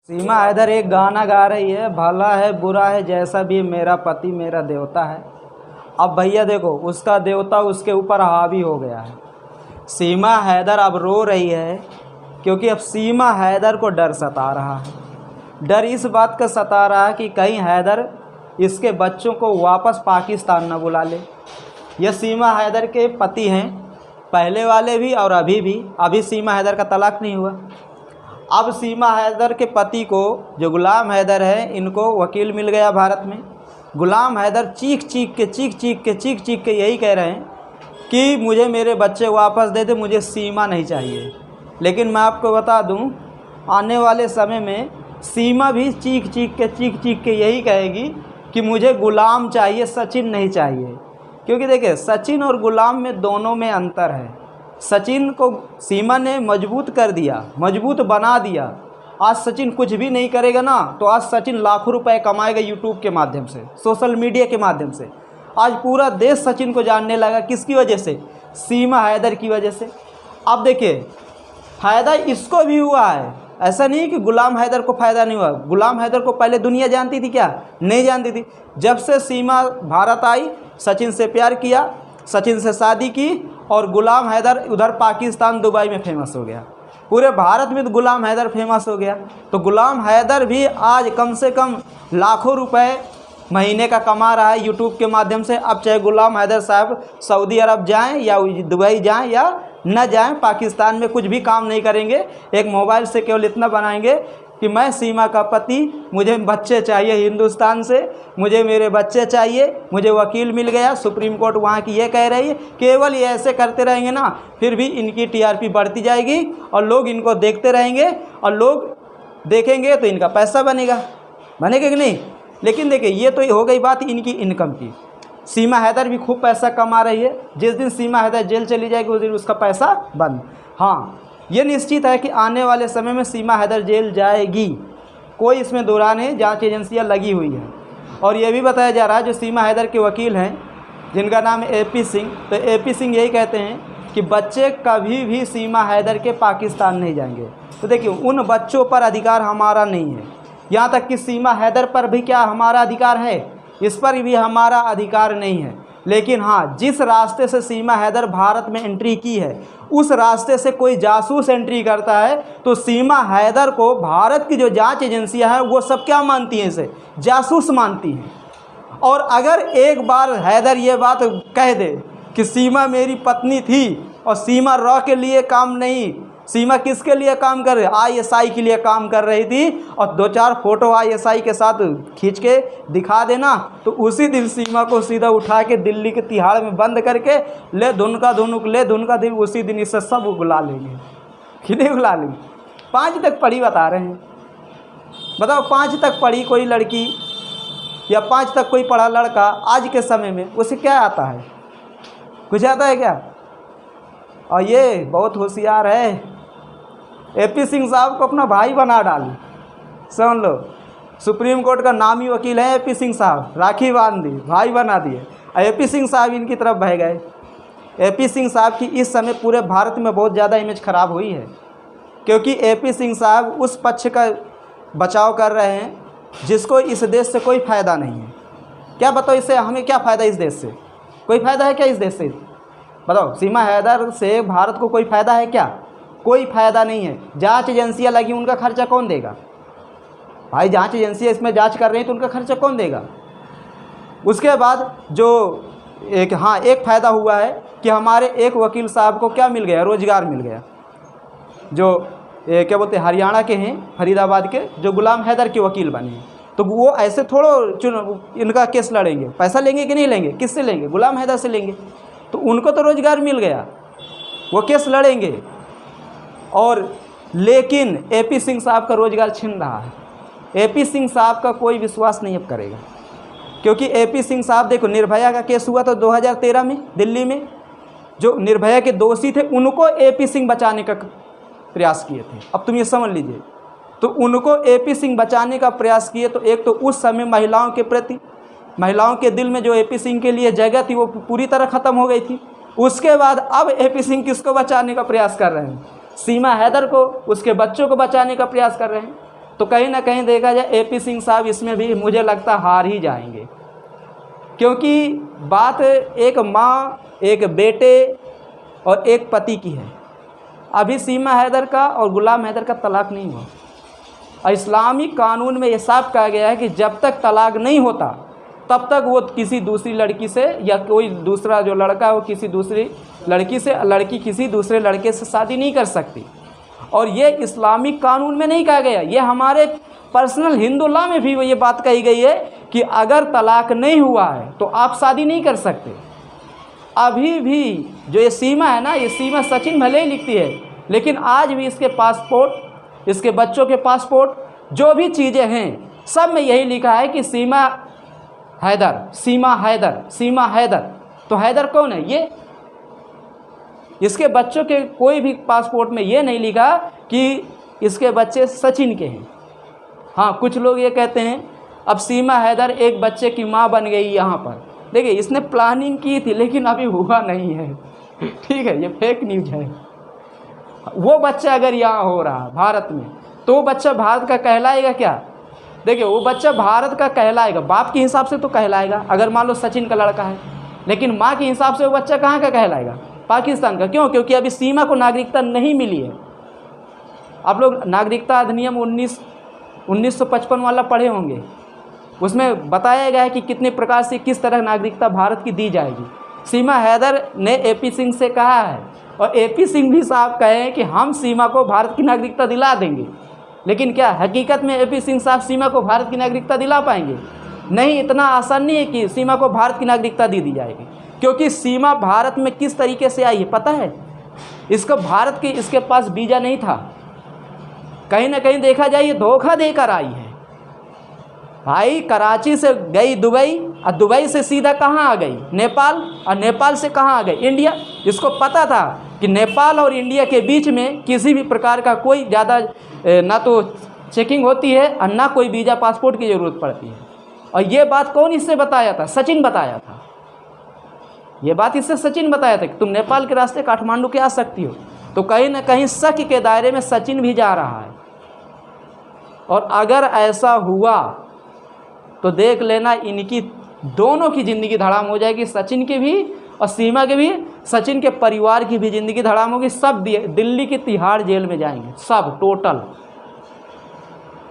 सीमा हैदर एक गाना गा रही है, भला है बुरा है जैसा भी मेरा पति मेरा देवता है। अब भैया देखो, उसका देवता उसके ऊपर हावी हो गया है। सीमा हैदर अब रो रही है क्योंकि अब सीमा हैदर को डर सता रहा है। डर इस बात का सता रहा है कि कहीं हैदर इसके बच्चों को वापस पाकिस्तान न बुला ले। यह सीमा हैदर के पति हैं, पहले वाले भी और अभी भी। अभी सीमा हैदर का तलाक नहीं हुआ। अब सीमा हैदर के पति को, जो गुलाम हैदर है, इनको वकील मिल गया भारत में। गुलाम हैदर चीख चीख के यही कह रहे हैं कि मुझे मेरे बच्चे वापस दे दे, मुझे सीमा नहीं चाहिए। लेकिन मैं आपको बता दूं, आने वाले समय में सीमा भी चीख चीख के यही कहेगी कि मुझे गुलाम चाहिए, सचिन नहीं चाहिए। क्योंकि देखिए, सचिन और गुलाम में दोनों में अंतर है। सचिन को सीमा ने मजबूत कर दिया, मजबूत बना दिया। आज सचिन कुछ भी नहीं करेगा ना, तो आज सचिन लाखों रुपए कमाएगा यूट्यूब के माध्यम से, सोशल मीडिया के माध्यम से। आज पूरा देश सचिन को जानने लगा। किसकी वजह से? सीमा हैदर की वजह से। अब देखिए, फ़ायदा इसको भी हुआ है। ऐसा नहीं कि गुलाम हैदर को फ़ायदा नहीं हुआ। गुलाम हैदर को पहले दुनिया जानती थी क्या? नहीं जानती थी। जब से सीमा भारत आई, सचिन से प्यार किया, सचिन से शादी की, और गुलाम हैदर उधर पाकिस्तान दुबई में फेमस हो गया। पूरे भारत में तो गुलाम हैदर फेमस हो गया। तो गुलाम हैदर भी आज कम से कम लाखों रुपए महीने का कमा रहा है यूट्यूब के माध्यम से। अब चाहे गुलाम हैदर साहब सऊदी अरब जाएं या दुबई जाएं या न जाएं, पाकिस्तान में कुछ भी काम नहीं करेंगे। एक मोबाइल से केवल इतना बनाएंगे कि मैं सीमा का पति, मुझे बच्चे चाहिए हिंदुस्तान से, मुझे मेरे बच्चे चाहिए, मुझे वकील मिल गया। सुप्रीम कोर्ट वहाँ की ये कह रही है। केवल ये ऐसे करते रहेंगे ना, फिर भी इनकी टीआरपी बढ़ती जाएगी और लोग इनको देखते रहेंगे, और लोग देखेंगे तो इनका पैसा बनेगा कि नहीं। लेकिन देखिए, ये तो हो गई बात इनकी इनकम की। सीमा हैदर भी खूब पैसा कमा रही है। जिस दिन सीमा हैदर जेल चली जाएगी उस दिन उसका पैसा बंद। हाँ, ये निश्चित है कि आने वाले समय में सीमा हैदर जेल जाएगी, कोई इसमें दो राय नहीं। जांच एजेंसियां लगी हुई हैं। और ये भी बताया जा रहा है, जो सीमा हैदर के वकील हैं जिनका नाम है एपी सिंह, तो एपी सिंह यही कहते हैं कि बच्चे कभी भी सीमा हैदर के पाकिस्तान नहीं जाएंगे। तो देखिए, उन बच्चों पर अधिकार हमारा नहीं है। यहाँ तक कि सीमा हैदर पर भी क्या हमारा अधिकार है? इस पर भी हमारा अधिकार नहीं है। लेकिन हाँ, जिस रास्ते से सीमा हैदर भारत में एंट्री की है, उस रास्ते से कोई जासूस एंट्री करता है तो सीमा हैदर को भारत की जो जांच एजेंसियां हैं वो सब क्या मानती हैं? इसे जासूस मानती हैं। और अगर एक बार हैदर ये बात कह दे कि सीमा मेरी पत्नी थी और सीमा रॉ के लिए काम नहीं, सीमा किसके लिए काम कर रही? आईएसआई के लिए काम कर रही थी, और दो चार फोटो आईएसआई के साथ खींच के दिखा देना, तो उसी दिन सीमा को सीधा उठा के दिल्ली के तिहाड़ में बंद करके ले धुनका धुनुक, ले धुनका धुनुक, उसी दिन इससे सब उगला लेंगे। कितने उगला लेंगे? 5 तक पढ़ी बता रहे हैं। बताओ, 5 तक पढ़ी कोई लड़की या 5 तक कोई पढ़ा लड़का आज के समय में उसे क्या आता है? कुछ आता है क्या? और ये बहुत होशियार है। एपी सिंह साहब को अपना भाई बना डाली। समझ लो, सुप्रीम कोर्ट का नामी वकील है एपी सिंह साहब, राखी बांध दी, भाई बना दिए, और एपी सिंह साहब इनकी तरफ बह गए। एपी सिंह साहब की इस समय पूरे भारत में बहुत ज़्यादा इमेज खराब हुई है, क्योंकि एपी सिंह साहब उस पक्ष का बचाव कर रहे हैं जिसको इस देश से कोई फ़ायदा नहीं है। क्या बताओ, इससे हमें क्या फ़ायदा? इस देश से कोई फ़ायदा है क्या? इस देश से बताओ, सीमा हैदर से भारत को कोई फ़ायदा है क्या? कोई फ़ायदा नहीं है। जांच एजेंसियां लगी, उनका खर्चा कौन देगा? भाई, जांच एजेंसियां इसमें जांच कर रही हैं तो उनका खर्चा कौन देगा? उसके बाद जो एक फ़ायदा हुआ है कि हमारे एक वकील साहब को क्या मिल गया? रोज़गार मिल गया। जो क्या बोलते हैं, हरियाणा के हैं, फरीदाबाद के, जो गुलाम हैदर के वकील बने हैं। तो वो ऐसे थोड़ा इनका केस लड़ेंगे, पैसा लेंगे कि नहीं लेंगे? किससे लेंगे? गुलाम हैदर से लेंगे। तो उनको तो रोज़गार मिल गया, वो केस लड़ेंगे। और लेकिन एपी सिंह साहब का रोज़गार छीन रहा है। एपी सिंह साहब का कोई विश्वास नहीं अब करेगा, क्योंकि एपी सिंह साहब, देखो, निर्भया का केस हुआ था 2013 में दिल्ली में। जो निर्भया के दोषी थे उनको एपी सिंह बचाने का प्रयास किए थे। अब तुम ये समझ लीजिए, तो उनको एपी सिंह बचाने का प्रयास किए। तो एक तो उस समय महिलाओं के प्रति, महिलाओं के दिल में जो एपी सिंह के लिए जगह थी वो पूरी तरह ख़त्म हो गई थी। उसके बाद अब एपी सिंह किसको बचाने का प्रयास कर रहे हैं? सीमा हैदर को, उसके बच्चों को बचाने का प्रयास कर रहे हैं। तो कहीं ना कहीं देखा जाए एपी सिंह साहब इसमें भी मुझे लगता हार ही जाएंगे, क्योंकि बात एक माँ, एक बेटे और एक पति की है। अभी सीमा हैदर का और गुलाम हैदर का तलाक नहीं हुआ, और इस्लामिक कानून में ये साफ कहा गया है कि जब तक तलाक नहीं होता तब तक वो किसी दूसरी लड़की से, या कोई दूसरा जो लड़का है वो किसी दूसरी लड़की से, लड़की किसी दूसरे लड़के से शादी नहीं कर सकती। और ये इस्लामिक कानून में नहीं कहा गया, ये हमारे पर्सनल हिंदू लॉ में भी ये बात कही गई है कि अगर तलाक नहीं हुआ है तो आप शादी नहीं कर सकते। अभी भी जो ये सीमा है ना, ये सीमा सचिन भले ही लिखती है, लेकिन आज भी इसके पासपोर्ट, इसके बच्चों के पासपोर्ट, जो भी चीज़ें हैं सब में यही लिखा है कि सीमा हैदर, सीमा हैदर, सीमा हैदर। तो हैदर कौन है? ये इसके बच्चों के कोई भी पासपोर्ट में ये नहीं लिखा कि इसके बच्चे सचिन के हैं। हाँ, कुछ लोग ये कहते हैं अब सीमा हैदर एक बच्चे की माँ बन गई यहाँ पर। देखिए, इसने प्लानिंग की थी लेकिन अभी हुआ नहीं है, ठीक है, ये फेक न्यूज है। वो बच्चा अगर यहाँ हो रहा भारत में तो वो बच्चा भारत का कहलाएगा क्या? देखिए, वो बच्चा भारत का कहलाएगा, बाप के हिसाब से तो कहलाएगा अगर मान लो सचिन का लड़का है, लेकिन माँ के हिसाब से वो बच्चा कहाँ का कहलाएगा? पाकिस्तान का। क्यों? क्योंकि अभी सीमा को नागरिकता नहीं मिली है। आप लोग नागरिकता अधिनियम 1955 वाला पढ़े होंगे, उसमें बताया गया है कि कितने प्रकार से किस तरह नागरिकता भारत की दी जाएगी। सीमा हैदर ने एपी सिंह से कहा है, और एपी सिंह भी साहब कहे हैं कि हम सीमा को भारत की नागरिकता दिला देंगे। लेकिन क्या हकीकत में एपी सिंह साहब सीमा को भारत की नागरिकता दिला पाएंगे? नहीं, इतना आसान नहीं है कि सीमा को भारत की नागरिकता दी जाएगी, क्योंकि सीमा भारत में किस तरीके से आई है पता है? इसको भारत के, इसके पास वीज़ा नहीं था, कहीं ना कहीं देखा जाए ये धोखा देकर आई है। भाई कराची से गई दुबई, और दुबई से सीधा कहाँ आ गई? नेपाल, और नेपाल से कहाँ आ गई? इंडिया। इसको पता था कि नेपाल और इंडिया के बीच में किसी भी प्रकार का कोई ज़्यादा ना तो चेकिंग होती है और ना कोई वीज़ा पासपोर्ट की ज़रूरत पड़ती है। और ये बात कौन इससे बताया था? सचिन बताया था। ये बात इससे सचिन बताया था कि तुम नेपाल के रास्ते काठमांडू के आ सकती हो। तो कहीं ना कहीं शक के दायरे में सचिन भी जा रहा है, और अगर ऐसा हुआ तो देख लेना इनकी दोनों की ज़िंदगी धड़ाम हो जाएगी, सचिन की भी और सीमा के भी, सचिन के परिवार की भी ज़िंदगी धड़ाम होगी। सब दिल्ली की तिहाड़ जेल में जाएंगे, सब टोटल।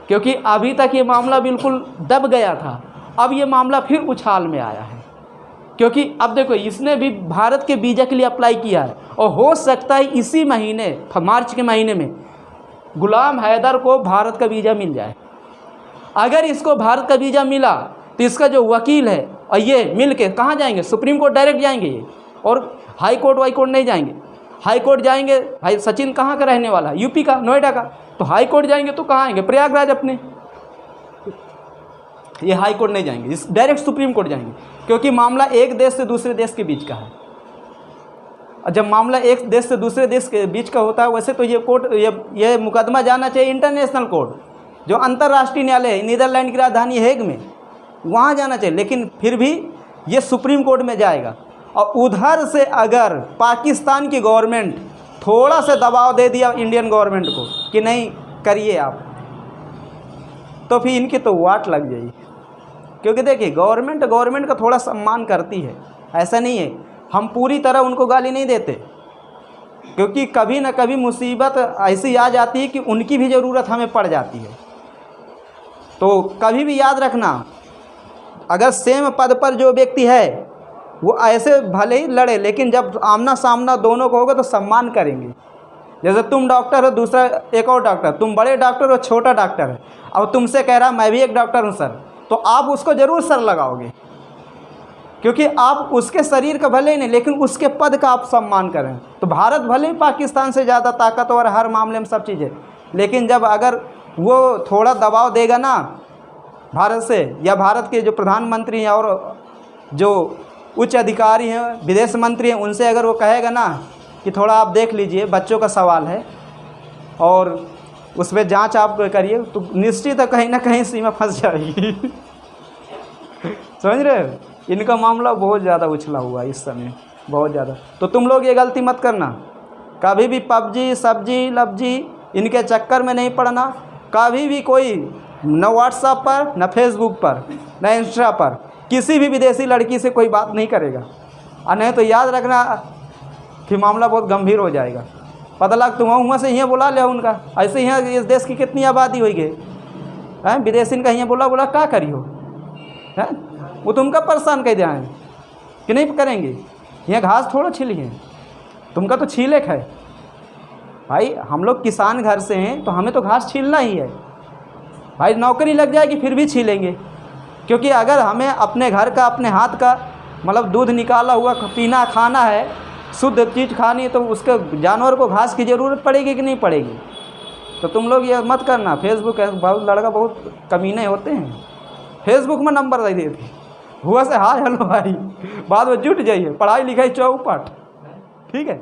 क्योंकि अभी तक ये मामला बिल्कुल दब गया था, अब ये मामला फिर उछाल में आया है। क्योंकि अब देखो, इसने भी भारत के वीज़ा के लिए अप्लाई किया है, और हो सकता है इसी महीने, मार्च के महीने में गुलाम हैदर को भारत का वीज़ा मिल जाए। अगर इसको भारत का वीज़ा मिला तो इसका जो वकील है और ये मिल के कहाँ जाएंगे? सुप्रीम कोर्ट डायरेक्ट जाएंगे ये, और हाई कोर्ट वाई कोर्ट नहीं जाएंगे। हाई कोर्ट जाएंगे, भाई सचिन कहाँ का रहने वाला है? यूपी का, नोएडा का। तो हाई कोर्ट जाएंगे तो कहाँ आएंगे? प्रयागराज अपने। ये हाई कोर्ट नहीं जाएंगे, इस डायरेक्ट सुप्रीम कोर्ट जाएंगे, क्योंकि मामला एक देश से दूसरे देश के बीच का है। और जब मामला एक देश से दूसरे देश के बीच का होता है, वैसे तो ये कोर्ट, ये मुकदमा जाना चाहिए इंटरनेशनल कोर्ट, जो अंतर्राष्ट्रीय न्यायालय है नीदरलैंड की राजधानी हेग में, वहाँ जाना चाहिए। लेकिन फिर भी ये सुप्रीम कोर्ट में जाएगा। और उधर से अगर पाकिस्तान की गवर्नमेंट थोड़ा सा दबाव दे दिया इंडियन गवर्नमेंट को कि नहीं करिए आप, तो फिर इनकी तो वाट लग जाएगी। क्योंकि देखिए, गवर्नमेंट का थोड़ा सम्मान करती है, ऐसा नहीं है हम पूरी तरह उनको गाली नहीं देते, क्योंकि कभी ना कभी मुसीबत ऐसी आ जाती है कि उनकी भी ज़रूरत हमें पड़ जाती है। तो कभी भी याद रखना, अगर सेम पद पर जो व्यक्ति है वो ऐसे भले ही लड़े, लेकिन जब आमना सामना दोनों को होगा तो सम्मान करेंगे। जैसे तुम डॉक्टर हो, दूसरा एक और डॉक्टर, तुम बड़े डॉक्टर हो, छोटा डॉक्टर है, और तुमसे कह रहा मैं भी एक डॉक्टर हूँ सर, तो आप उसको ज़रूर सर लगाओगे, क्योंकि आप उसके शरीर का भले ही नहीं, लेकिन उसके पद का आप सम्मान करें। तो भारत भले ही पाकिस्तान से ज़्यादा ताकतवर हर मामले में सब चीज़ें, लेकिन जब अगर वो थोड़ा दबाव देगा ना भारत से, या भारत के जो प्रधानमंत्री हैं और जो उच्च अधिकारी हैं, विदेश मंत्री हैं, उनसे अगर वो कहेगा ना कि थोड़ा आप देख लीजिए, बच्चों का सवाल है और उस पर जाँच आप करिए, तो निश्चित है कहीं ना कहीं सीमा फंस जाएगी। समझ रहे हो? इनका मामला बहुत ज़्यादा उछला हुआ है इस समय, बहुत ज़्यादा। तो तुम लोग ये गलती मत करना, कभी भी पबजी सब्जी लफ्जी इनके चक्कर में नहीं पड़ना। कभी भी कोई न व्हाट्सएप पर, न फेसबुक पर, न इंस्टा पर किसी भी विदेशी लड़की से कोई बात नहीं करेगा। और नहीं तो याद रखना कि मामला बहुत गंभीर हो जाएगा। पता लग तुम वहाँ से यहाँ बुला ले उनका, ऐसे यहाँ इस देश की कितनी आबादी हुई गई है, विदेशी का यहाँ बुला क्या करियो है, वो तुमका परेशान कर दिया है कि नहीं करेंगे। यहाँ घास थोड़ा छीलिए, तुमका तो छीले है भाई। हम लोग किसान घर से हैं तो हमें तो घास छीलना ही है भाई। नौकरी लग जाएगी फिर भी छीलेंगे, क्योंकि अगर हमें अपने घर का, अपने हाथ का मतलब दूध निकाला हुआ पीना खाना है, शुद्ध चीज़ खानी है, तो उसके जानवर को घास की ज़रूरत पड़ेगी कि नहीं पड़ेगी। तो तुम लोग ये मत करना। फेसबुक है, बहुत लड़का बहुत कमीने होते हैं, फेसबुक में नंबर दे देते, हुआ से हाय हेलो भाई, बाद में जुट जाइए, पढ़ाई लिखाई चौपट। ठीक है।